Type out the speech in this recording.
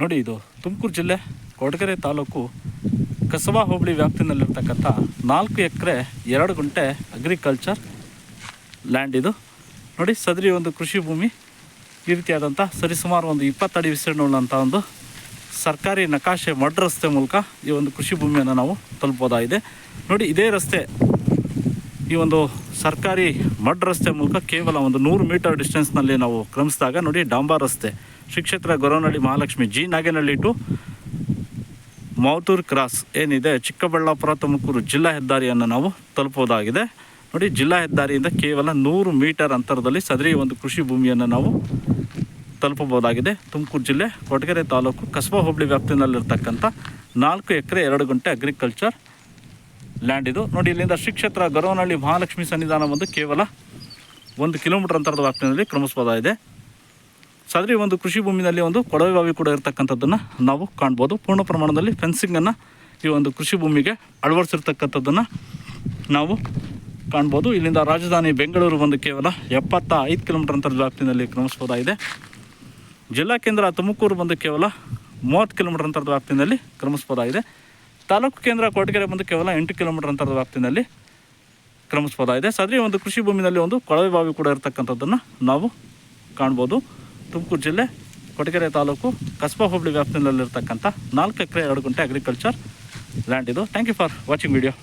ನೋಡಿ, ಇದು ತುಮಕೂರು ಜಿಲ್ಲೆ ಕೊರಟಗೆರೆ ತಾಲೂಕು ಕಸಬಾ ಹೋಬಳಿ ವ್ಯಾಪ್ತಿನಲ್ಲಿರ್ತಕ್ಕಂಥ 4 ಎಕರೆ 2 ಗುಂಟೆ ಅಗ್ರಿಕಲ್ಚರ್ ಲ್ಯಾಂಡ್ ಇದು. ನೋಡಿ, ಸದರಿ ಒಂದು ಕೃಷಿ ಭೂಮಿ ಈ ರೀತಿಯಾದಂಥ ಸರಿಸುಮಾರು ಒಂದು 20 ಅಡಿ ವಿಸ್ತೀರ್ಣವುಳ್ಳಂಥ ಒಂದು ಸರ್ಕಾರಿ ನಕಾಶೆ ಮಡ್ ರಸ್ತೆ ಮೂಲಕ ಈ ಒಂದು ಕೃಷಿ ಭೂಮಿಯನ್ನು ನಾವು ತಲುಪೋದಾಗಿದೆ. ನೋಡಿ, ಇದೇ ರಸ್ತೆ ಈ ಒಂದು ಸರ್ಕಾರಿ ಮಡ್ ರಸ್ತೆ ಮೂಲಕ ಕೇವಲ ಒಂದು 100 ಮೀಟರ್ ಡಿಸ್ಟೆನ್ಸ್ನಲ್ಲಿ ನಾವು ಕ್ರಮಿಸಿದಾಗ ನೋಡಿ, ಡಾಂಬಾ ರಸ್ತೆ ಶ್ರೀ ಕ್ಷೇತ್ರ ಗೊರವನಹಳ್ಳಿ ಮಹಾಲಕ್ಷ್ಮಿ ಜಿ ನಾಗೇನಹಳ್ಳಿ ಟು ಮೌತೂರು ಕ್ರಾಸ್ ಏನಿದೆ ಚಿಕ್ಕಬಳ್ಳಾಪುರ ತುಮಕೂರು ಜಿಲ್ಲಾ ಹೆದ್ದಾರಿಯನ್ನು ನಾವು ತಲುಪೋದಾಗಿದೆ. ನೋಡಿ, ಜಿಲ್ಲಾ ಹೆದ್ದಾರಿಯಿಂದ ಕೇವಲ 100 ಮೀಟರ್ ಅಂತರದಲ್ಲಿ ಸದರಿ ಒಂದು ಕೃಷಿ ಭೂಮಿಯನ್ನು ನಾವು ತಲುಪಬಹುದಾಗಿದೆ. ತುಮಕೂರು ಜಿಲ್ಲೆ ಕೊರಟಗೆರೆ ತಾಲೂಕು ಕಸಬಾ ಹೋಬಳಿ ವ್ಯಾಪ್ತಿನಲ್ಲಿರ್ತಕ್ಕಂಥ 4 ಎಕರೆ 2 ಗುಂಟೆ ಅಗ್ರಿಕಲ್ಚರ್ ಲ್ಯಾಂಡ್ ಇದು. ನೋಡಿ, ಇಲ್ಲಿಂದ ಶ್ರೀ ಕ್ಷೇತ್ರ ಗೊರವನಹಳ್ಳಿ ಮಹಾಲಕ್ಷ್ಮಿ ಸನ್ನಿಧಾನ ಬಂದು ಕೇವಲ 1 ಕಿಲೋಮೀಟರ್ ಅಂತರದ ವ್ಯಾಪ್ತಿನಲ್ಲಿ ಕ್ರಮಿಸಬಹುದಾಗಿದೆ. ಸದರಿ ಒಂದು ಕೃಷಿ ಭೂಮಿನಲ್ಲಿ ಒಂದು ಕೊಳವೆ ಬಾವಿ ಕೂಡ ಇರತಕ್ಕಂಥದ್ದನ್ನು ನಾವು ಕಾಣ್ಬೋದು. ಪೂರ್ಣ ಪ್ರಮಾಣದಲ್ಲಿ ಫೆನ್ಸಿಂಗನ್ನು ಈ ಒಂದು ಕೃಷಿ ಭೂಮಿಗೆ ಅಳವಡಿಸಿರ್ತಕ್ಕಂಥದ್ದನ್ನು ನಾವು ಕಾಣ್ಬೋದು. ಇಲ್ಲಿಂದ ರಾಜಧಾನಿ ಬೆಂಗಳೂರು ಬಂದು ಕೇವಲ 75 ಕಿಲೋಮೀಟರ್ ಅಂತರದ ವ್ಯಾಪ್ತಿನಲ್ಲಿ ಕ್ರಮಿಸಬಹುದಾಗಿದೆ. ಜಿಲ್ಲಾ ಕೇಂದ್ರ ತುಮಕೂರು ಬಂದು ಕೇವಲ 30 ಕಿಲೋಮೀಟರ್ ಅಂತರದ ವ್ಯಾಪ್ತಿನಲ್ಲಿ ಕ್ರಮಿಸಬಹುದಾಗಿದೆ. ತಾಲೂಕು ಕೇಂದ್ರ ಕೊರಟಗೆರೆ ಬಂದು ಕೇವಲ 8 ಕಿಲೋಮೀಟರ್ ಅಂತರದ ವ್ಯಾಪ್ತಿನಲ್ಲಿ ಕ್ರಮಿಸಬಹುದಾಗಿದೆ. ಸದರಿ ಒಂದು ಕೃಷಿ ಭೂಮಿನಲ್ಲಿ ಒಂದು ಕೊಳವೆ ಬಾವಿ ಕೂಡ ಇರತಕ್ಕಂಥದ್ದನ್ನು ನಾವು ಕಾಣ್ಬೋದು. ತುಮಕೂರು ಜಿಲ್ಲೆ ಕೊರಟಗೆರೆ ತಾಲೂಕು ಕಸಬಾ ಹೋಬಳಿ ವ್ಯಾಪ್ತಿನಲ್ಲಿರ್ತಕ್ಕಂಥ 4 ಎಕರೆ 2 ಗುಂಟೆ ಅಗ್ರಿಕಲ್ಚರ್ ಲ್ಯಾಂಡ್ ಇದು. Thank you for watching video.